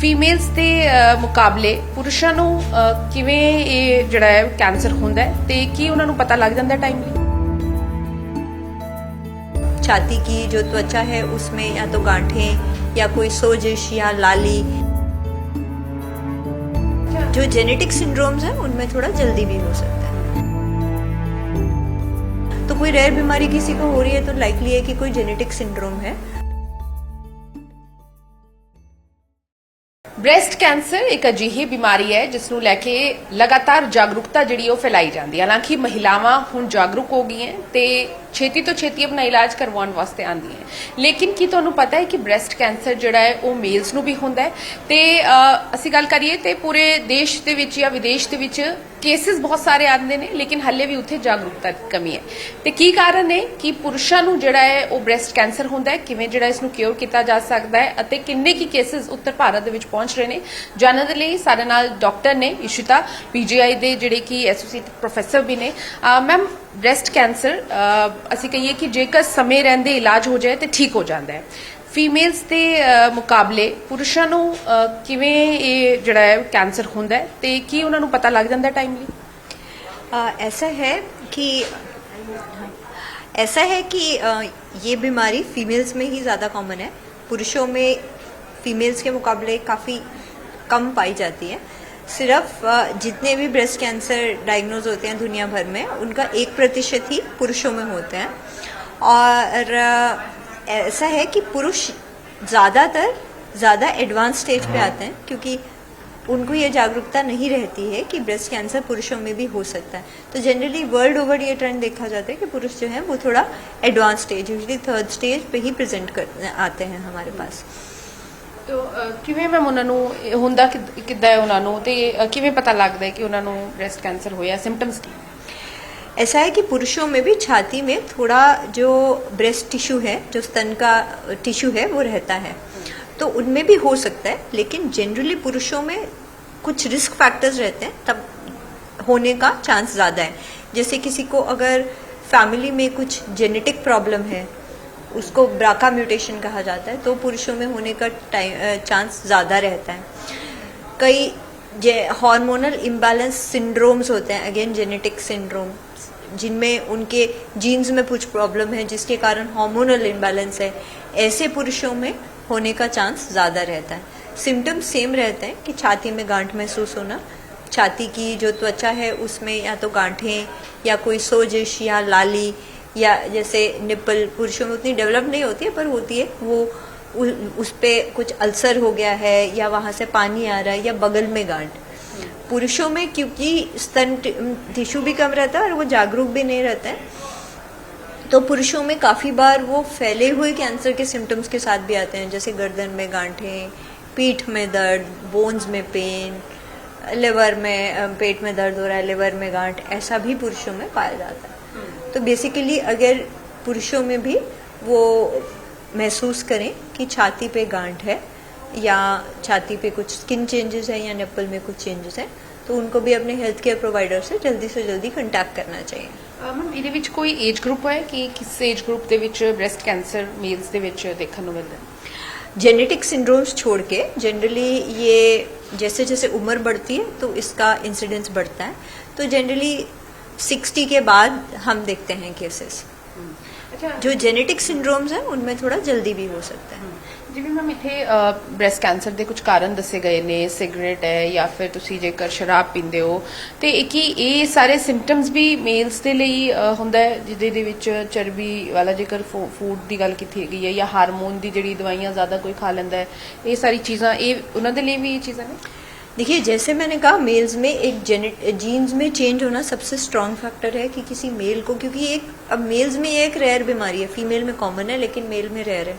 Females ਦੇ ਮੁਕਾਬਲੇ ਪੁਰਸ਼ਾਂ ਨੂੰ ਕਿਵੇਂ ਇਹ ਜਿਹੜਾ ਹੈ ਕੈਂਸਰ ਹੁੰਦਾ ਹੈ ਤੇ ਕੀ ਉਹਨਾਂ ਨੂੰ ਪਤਾ ਲੱਗ ਜਾਂਦਾ ਟਾਈਮਲੀ? छाती की जो त्वचा है उसमें या तो गांठें या कोई सोजिश या लाली, जो जेनेटिक सिंड्रोम्स हैं उनमें थोड़ा जल्दी भी हो सकता है। तो कोई रेयर बीमारी किसी को हो रही है तो लाइकली है कि कोई जेनेटिक सिंड्रोम है। ਬ੍ਰੈਸਟ ਕੈਂਸਰ ਇੱਕ ਅਜਿਹੀ ਬਿਮਾਰੀ ਹੈ ਜਿਸ ਨੂੰ ਲੈ ਕੇ ਲਗਾਤਾਰ ਜਾਗਰੂਕਤਾ ਜਿਹੜੀ ਉਹ ਫੈਲਾਈ ਜਾਂਦੀ ਹੈ। ਹਾਲਾਂਕਿ ਮਹਿਲਾਵਾਂ ਹੁਣ ਜਾਗਰੂਕ ਹੋ ਗਈਆਂ ਤੇ ਛੇਤੀ ਤੋਂ ਛੇਤੀ ਆਪਣਾ ਇਲਾਜ ਕਰਵਾਉਣ ਵਾਸਤੇ ਆਉਂਦੀਆਂ, ਲੇਕਿਨ ਕੀ ਤੁਹਾਨੂੰ ਪਤਾ ਹੈ ਕਿ ਬ੍ਰੈਸਟ ਕੈਂਸਰ ਜਿਹੜਾ ਹੈ ਉਹ ਮੇਲਸ ਨੂੰ ਵੀ ਹੁੰਦਾ ਹੈ? ਤੇ ਅਸੀਂ ਗੱਲ ਕਰੀਏ ਤੇ ਪੂਰੇ ਦੇਸ਼ ਦੇ ਵਿੱਚ ਜਾਂ ਵਿਦੇਸ਼ ਦੇ ਵਿੱਚ ਕੇਸਿਸ ਬਹੁਤ ਸਾਰੇ ਆਉਂਦੇ ਨੇ, ਲੇਕਿਨ ਹੱਲੇ ਵੀ ਉੱਥੇ ਜਾਗਰੂਕਤਾ ਦੀ ਕਮੀ ਹੈ। ਤੇ ਕੀ ਕਾਰਨ ਹੈ ਕਿ ਪੁਰਸ਼ਾਂ ਨੂੰ ਜਿਹੜਾ ਹੈ ਉਹ ਬ੍ਰੈਸਟ ਕੈਂਸਰ ਹੁੰਦਾ ਹੈ, ਕਿਵੇਂ ਜਿਹੜਾ ਇਸ ਨੂੰ ਕਿਉਰ ਕੀਤਾ ਜਾ ਸਕਦਾ ਹੈ ਅਤੇ ਕਿੰਨੇ ਕੀ ਕੇਸਿਸ ਉੱਤਰ ਭਾਰਤ ਦੇ ਵਿੱਚ ਪਹੁੰਚ ਰਹੇ ਨੇ, ਜਾਣਨ ਦੇ ਲਈ ਸਾਡੇ ਨਾਲ ਡਾਕਟਰ ਨੇ ਇਸ਼ਿਤਾ, ਪੀਜੀਆਈ ਦੇ ਜਿਹੜੇ ਕਿ ਐਸੋਸੀਏਟ ਪ੍ਰੋਫੈਸਰ ਵੀ ਨੇ। ਮੈਮ, ਬ੍ਰੈਸਟ ਕੈਂਸਰ ਅਸੀਂ ਕਹੀਏ ਕਿ ਜੇਕਰ ਸਮੇਂ ਰਹਿੰਦੇ ਇਲਾਜ ਹੋ ਜਾਏ ਤੇ ਠੀਕ ਹੋ ਜਾਂਦਾ ਹੈ। ਫੀਮੇਲਸ ਦੇ ਮੁਕਾਬਲੇ ਪੁਰਸ਼ਾਂ ਨੂੰ ਕਿਵੇਂ ਇਹ ਜਿਹੜਾ ਹੈ ਕੈਂਸਰ ਹੁੰਦਾ ਹੈ ਤੇ ਕੀ ਉਹਨਾਂ ਨੂੰ ਪਤਾ ਲੱਗ ਜਾਂਦਾ ਟਾਈਮਲੀ? ऐसा है कि ये बीमारी फीमेल्स में ही ज़्यादा कॉमन है। पुरुषों में फीमेल्स के मुकाबले काफ़ी कम पाई जाती है। सिर्फ जितने भी ब्रेस्ट कैंसर डायग्नोज होते हैं दुनिया भर में, उनका 1% ही पुरुषों में होते हैं। और ऐसा है कि पुरुष ज़्यादा एडवांस स्टेज पे आते हैं क्योंकि उनको ये जागरूकता नहीं रहती है कि ब्रेस्ट कैंसर पुरुषों में भी हो सकता है। तो जनरली वर्ल्ड ओवर ये ट्रेंड देखा जाता है कि पुरुष जो है वो थोड़ा advance stage, usually 3rd stage पे ही प्रेजेंट कर आते हैं हमारे पास। तो ਕਿਵੇਂ ਮੈਮ ਉਹਨਾਂ ਨੂੰ ਹੁੰਦਾ ਕਿੱਦਾਂ ਹੈ ਉਹਨਾਂ ਨੂੰ ਤੇ ਕਿਵੇਂ ਪਤਾ ਲੱਗਦਾ ਹੈ ਕਿ ਉਹਨਾਂ ਨੂੰ ਬ੍ਰੈਸਟ ਕੈਂਸਰ ਹੋਇਆ? सिम्टम्स ਕੀ? ऐसा है कि पुरुषों में भी छाती में थोड़ा जो ब्रेस्ट टिश्यू है, जो स्तन का टिश्यू है वो रहता है, तो उनमें भी हो सकता है। लेकिन जनरली पुरुषों में कुछ रिस्क फैक्टर्स रहते हैं तब होने का चांस ज़्यादा है। जैसे किसी को अगर फैमिली में कुछ जेनेटिक प्रॉब्लम है, उसको ब्राका म्यूटेशन कहा जाता है, तो पुरुषों में होने का चांस ज़्यादा रहता है। कई हार्मोनल इम्बैलेंस सिंड्रोम्स होते हैं, अगेन जेनेटिक सिंड्रोम, जिनमें उनके जीन्स में कुछ प्रॉब्लम है जिसके कारण हार्मोनल इम्बैलेंस है, ऐसे पुरुषों में होने का चांस ज़्यादा रहता है। सिम्टम्स सेम रहते हैं कि छाती में गांठ महसूस होना, छाती की जो त्वचा है उसमें या तो गांठें या कोई सोजिश या लाली, या जैसे निप्पल पुरुषों में उतनी डेवलप नहीं होती है पर होती है, वो उस पर कुछ अल्सर हो गया है या वहाँ से पानी आ रहा है, या बगल में गांठ। पुरुषों में क्योंकि स्तन टिश्यू भी कम रहता है और वो जागरूक भी नहीं रहता है, तो पुरुषों में काफ़ी बार वो फैले हुए कैंसर के सिम्टम्स के साथ भी आते हैं, जैसे गर्दन में गांठें, पीठ में दर्द, बोन्स में पेन, लिवर में पेट में दर्द हो रहा है, लिवर में गांठ, ऐसा भी पुरुषों में पाया जाता है। तो बेसिकली अगर पुरुषों में भी वो महसूस करें कि छाती पे गांठ है या छाती पे कुछ स्किन चेंजेस है या निप्पल में कुछ चेंजेस है, तो उनको भी अपने हेल्थ केयर प्रोवाइडर से जल्दी कंटैक्ट करना चाहिए। ਮੈਮ, ਇਹਦੇ ਵਿੱਚ ਕੋਈ ਏਜ ਗਰੁੱਪ ਹੈ ਕਿ ਕਿਸ ਏਜ ਗਰੁੱਪ ਦੇ ਵਿੱਚ ਬ੍ਰੈਸਟ ਕੈਂਸਰ ਮੇਲਸ ਦੇ ਵਿੱਚ ਦੇਖਣ ਨੂੰ ਮਿਲਦਾ ਹੈ? जेनेटिक सिंड्रोम्स छोड़ के जनरली ये जैसे जैसे उम्र बढ़ती है तो इसका इंसिडेंस बढ़ता है। तो जनरली 60 के बाद हम देखते हैं केसेस। जो जेनेटिक सिंड्रोम्स हैं उनमें थोड़ा जल्दी भी हो सकता है। ਜਿਵੇਂ ਮੈਮ ਇੱਥੇ ਬ੍ਰੈਸਟ ਕੈਂਸਰ ਦੇ ਕੁਝ ਕਾਰਨ ਦੱਸੇ ਗਏ ਨੇ, ਸਿਗਰਟ ਹੈ ਜਾਂ ਫਿਰ ਤੁਸੀਂ ਜੇਕਰ ਸ਼ਰਾਬ ਪੀਂਦੇ ਹੋ, ਤੇ ਕੀ ਇਹ ਸਾਰੇ ਸਿੰਪਟਮਸ ਵੀ ਮੇਲਸ ਦੇ ਲਈ ਹੁੰਦਾ ਹੈ ਜਿਹਦੇ ਵਿੱਚ ਚਰਬੀ ਵਾਲਾ ਜੇਕਰ ਫੂਡ ਦੀ ਗੱਲ ਕੀਤੀ ਗਈ ਹੈ ਜਾਂ ਹਾਰਮੋਨ ਦੀ ਜਿਹੜੀ ਦਵਾਈਆਂ ਜ਼ਿਆਦਾ ਕੋਈ ਖਾ ਲੈਂਦਾ ਹੈ, ਇਹ ਸਾਰੀ ਚੀਜ਼ਾਂ ਇਹ ਉਹਨਾਂ ਦੇ ਲਈ ਵੀ ਇਹ ਚੀਜ਼ਾਂ ਨੇ? देखिए, जैसे मैंने कहा मेल्स में एक जीन्स में चेंज होना सबसे स्ट्रॉन्ग फैक्टर है कि किसी मेल को, क्योंकि अब मेल्स में ये एक रेयर बीमारी है, फीमेल में कॉमन है लेकिन मेल में रेयर है।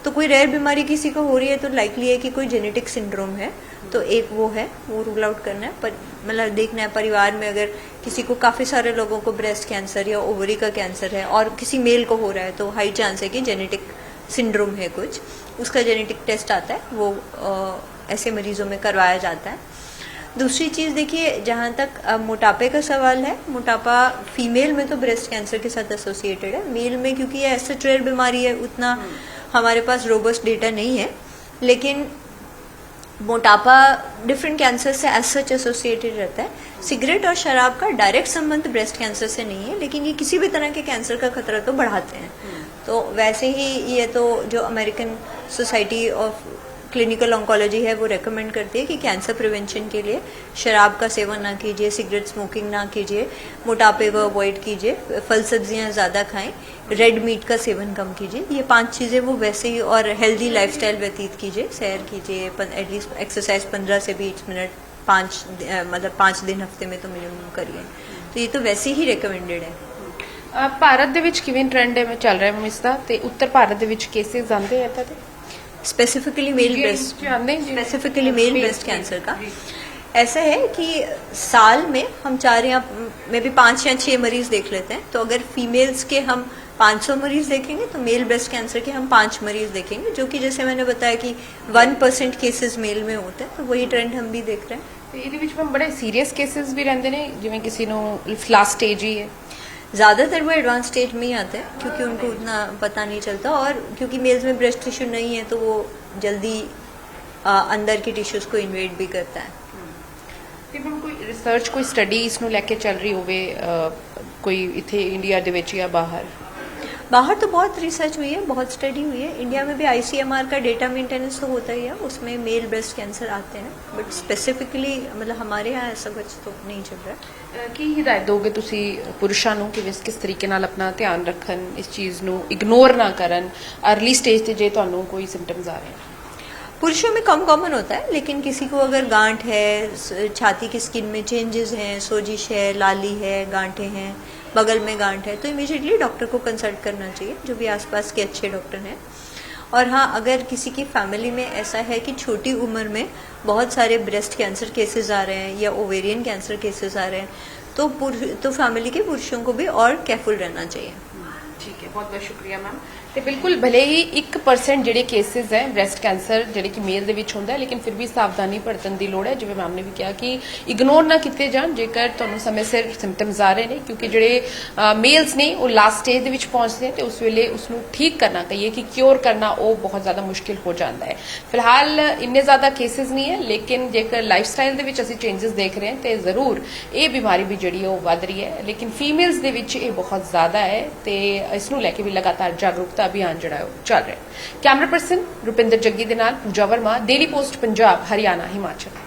तो कोई रेयर बीमारी किसी को हो रही है तो लाइकली है कि कोई जेनेटिक सिंड्रोम है, तो एक वो है, वो रूल आउट करना है। पर मतलब देखना है परिवार में अगर किसी को, काफ़ी सारे लोगों को ब्रेस्ट कैंसर या ओवरी का कैंसर है और किसी मेल को हो रहा है तो हाई चांस है कि जेनेटिक सिंड्रोम है कुछ, उसका जेनेटिक टेस्ट आता है, वो ऐसे मरीजों में करवाया जाता है। दूसरी चीज़ देखिए, जहाँ तक मोटापे का सवाल है, मोटापा फीमेल में तो ब्रेस्ट कैंसर के साथ एसोसिएटेड है, मेल में क्योंकि ये ऐसे रेयर बीमारी है उतना हमारे पास रोबस्ट डेटा नहीं है। लेकिन मोटापा डिफरेंट कैंसर से एज सच एसोसिएटेड रहता है। सिगरेट और शराब का डायरेक्ट संबंध ब्रेस्ट कैंसर से नहीं है, लेकिन ये किसी भी तरह के कैंसर का खतरा तो बढ़ाते हैं। तो वैसे ही ये तो जो American society of clinical oncology है वो रेकमेंड करती है कि कैंसर प्रिवेंशन के लिए शराब का सेवन ना कीजिए, सिगरेट स्मोकिंग ना कीजिए, मोटापे को अवॉइड कीजिए, फल सब्जियां ज़्यादा खाएं, रेड मीट का सेवन कम कीजिए। ये 5 चीज़ें वो वैसे ही, और हेल्दी लाइफस्टाइल व्यतीत कीजिए, सैर कीजिए, एटलीस्ट एक्सरसाइज 15 से 20 मिनट 5 दिन हफ्ते में तो मिनिमम करिए। तो ये तो वैसे ही रिकमेंडेड है। ਭਾਰਤ ਦੇ ਵਿੱਚ ਕਿਵੇਂ ਟ੍ਰੈਂਡ ਹੈ ਚੱਲ ਰਿਹਾ ਇਸ ਦਾ ਤੇ ਉੱਤਰ ਭਾਰਤ ਦੇ ਵਿੱਚ ਕੇਸਿਸ ਆਉਂਦੇ ਆ ਇੱਦਾਂ ਦੇ स्पेसिफिकली मेल ब्रेस्ट कैंसर का ऐसा है कि साल में हम 4 या मे भी 5 या 6 मरीज देख लेते हैं। तो अगर फीमेल्स के हम 500 मरीज देखेंगे तो मेल ब्रेस्ट कैंसर के हम 5 मरीज देखेंगे, जो कि जैसे मैंने बताया कि 1% केसेस मेल में होते हैं। तो वही ट्रेंड हम भी देख रहे हैं। ਤੇ ਇਹਦੇ ਵਿੱਚ ਮੈਂ ਬੜੇ ਸੀਰੀਅਸ ਕੇਸਿਸ ਵੀ ਰਹਿੰਦੇ ਨੇ, ਜਿਵੇਂ ਕਿਸੇ ਨੂੰ ਲਾਸਟ ਸਟੇਜ ਹੀ ਹੈ। ज़्यादातर वो एडवांस स्टेज में ही आते हैं, क्योंकि उनको उतना पता नहीं चलता, और क्योंकि मेल्स में ब्रेस्ट टिश्यू नहीं है तो वो जल्दी अंदर के टिश्यूज को इन्वेड भी करता है। ਤੇ ਮੈਮ ਕੋਈ ਰਿਸਰਚ, ਕੋਈ ਸਟੱਡੀ ਇਸ ਨੂੰ ਲੈ ਕੇ ਚੱਲ ਰਹੀ ਹੋਵੇ ਕੋਈ ਇੱਥੇ ਇੰਡੀਆ ਦੇ ਵਿੱਚ ਜਾਂ ਬਾਹਰ? बाहर तो बहुत रिसर्च हुई है, बहुत स्टडी हुई है। इंडिया में भी ICMR का डेटा मेंटेनेंस तो होता ही है, उसमें मेल ब्रेस्ट कैंसर आते हैं, बट स्पेसिफिकली मतलब हमारे यहाँ ऐसा कुछ तो नहीं चल रहा है। ਕੀ ਹਿਦਾਇਤ ਦੋਗੇ ਤੁਸੀਂ ਪੁਰਸ਼ਾਂ ਨੂੰ ਕਿ ਕਿਸ ਤਰੀਕੇ ਨਾਲ ਆਪਣਾ ਧਿਆਨ ਰੱਖਣ, ਇਸ ਚੀਜ਼ ਨੂੰ ਇਗਨੋਰ ਨਾ ਕਰਨ अर्ਲੀ ਸਟੇਜ ਤੇ ਜੇ ਤੁਹਾਨੂੰ ਕੋਈ ਸਿੰਪਟਮਸ ਆ ਰਹੇ ਹਨ? पुरुषों में कम कॉमन होता है, लेकिन किसी को अगर गांठ है, छाती की स्किन में चेंजेस हैं, सोजिश है, लाली है, गांठें हैं, बगल में गांठ है, तो इमीडिएटली डॉक्टर को कंसल्ट करना चाहिए, जो भी आसपास के अच्छे डॉक्टर हैं। और हाँ, अगर किसी की फैमिली में ऐसा है कि छोटी उम्र में बहुत सारे ब्रेस्ट कैंसर केसेस आ रहे हैं या ओवेरियन कैंसर केसेस आ रहे हैं, तो फैमिली के पुरुषों को भी और केयरफुल रहना चाहिए। ਠੀਕ ਹੈ, ਬਹੁਤ ਬਹੁਤ ਸ਼ੁਕਰੀਆ ਮੈਮ। ਤੇ ਬਿਲਕੁਲ ਭਲੇ ਹੀ 1% ਜਿਹੜੇ ਕੇਸਿਸ ਹੈ ਬ੍ਰੈਸਟ ਕੈਂਸਰ ਜਿਹੜੇ ਕਿ ਮੇਲ ਦੇ ਵਿੱਚ ਹੁੰਦਾ ਹੈ, ਲੇਕਿਨ ਫਿਰ ਵੀ ਸਾਵਧਾਨੀ ਵਰਤਣ ਦੀ ਲੋੜ ਹੈ। ਜਿਵੇਂ ਮੈਮ ਨੇ ਵੀ ਕਿਹਾ ਕਿ ਇਗਨੋਰ ਨਾ ਕੀਤੇ ਜਾਣ ਜੇਕਰ ਤੁਹਾਨੂੰ ਸਮੇਂ ਸਿਰ ਸਿੰਪਟਮਸ ਆ ਰਹੇ ਨੇ, ਕਿਉਂਕਿ ਜਿਹੜੇ ਮੇਲਸ ਨੇ ਉਹ ਲਾਸਟ ਸਟੇਜ ਦੇ ਵਿੱਚ ਪਹੁੰਚਦੇ ਨੇ ਤੇ ਉਸ ਵੇਲੇ ਉਸ ਨੂੰ ਠੀਕ ਕਰਨਾ, ਕਹੀਏ ਕਿ ਕਿਉਰ ਕਰਨਾ, ਉਹ ਬਹੁਤ ਜ਼ਿਆਦਾ ਮੁਸ਼ਕਿਲ ਹੋ ਜਾਂਦਾ ਹੈ। ਫਿਲਹਾਲ ਇੰਨੇ ਜ਼ਿਆਦਾ ਕੇਸਿਸ ਨਹੀਂ ਹੈ, ਲੇਕਿਨ ਜੇਕਰ ਲਾਈਫਸਟਾਈਲ ਦੇ ਵਿੱਚ ਅਸੀਂ ਚੇਂਜਸ ਦੇਖ ਰਹੇ ਹਾਂ ਤੇ ਜ਼ਰੂਰ ਇਹ ਬਿਮਾਰੀ ਵੀ ਜਿਹੜੀ ਉਹ ਵੱਧ ਰਹੀ ਹੈ, ਲੇਕਿਨ ਫੀਮੇਲਸ ਦੇ ਵਿੱਚ ਇਹ ਬਹੁਤ ਜ਼ਿਆਦਾ ਹੈ ਤੇ ਇਸ ਨੂੰ ਲੈ ਕੇ ਵੀ ਲਗਾਤਾਰ ਜਾਗਰੂਕਤਾ ਅਭਿਆਨ ਜਿਹੜਾ ਉਹ ਚੱਲ ਰਿਹਾ ਹੈ। ਕੈਮਰਾ ਪਰਸਨ ਰੁਪਿੰਦਰ ਜੱਗੀ ਦੇ ਨਾਲ ਪੂਜਾ ਵਰਮਾ, ਡੇਲੀ ਪੋਸਟ ਪੰਜਾਬ, ਹਰਿਆਣਾ, ਹਿਮਾਚਲ।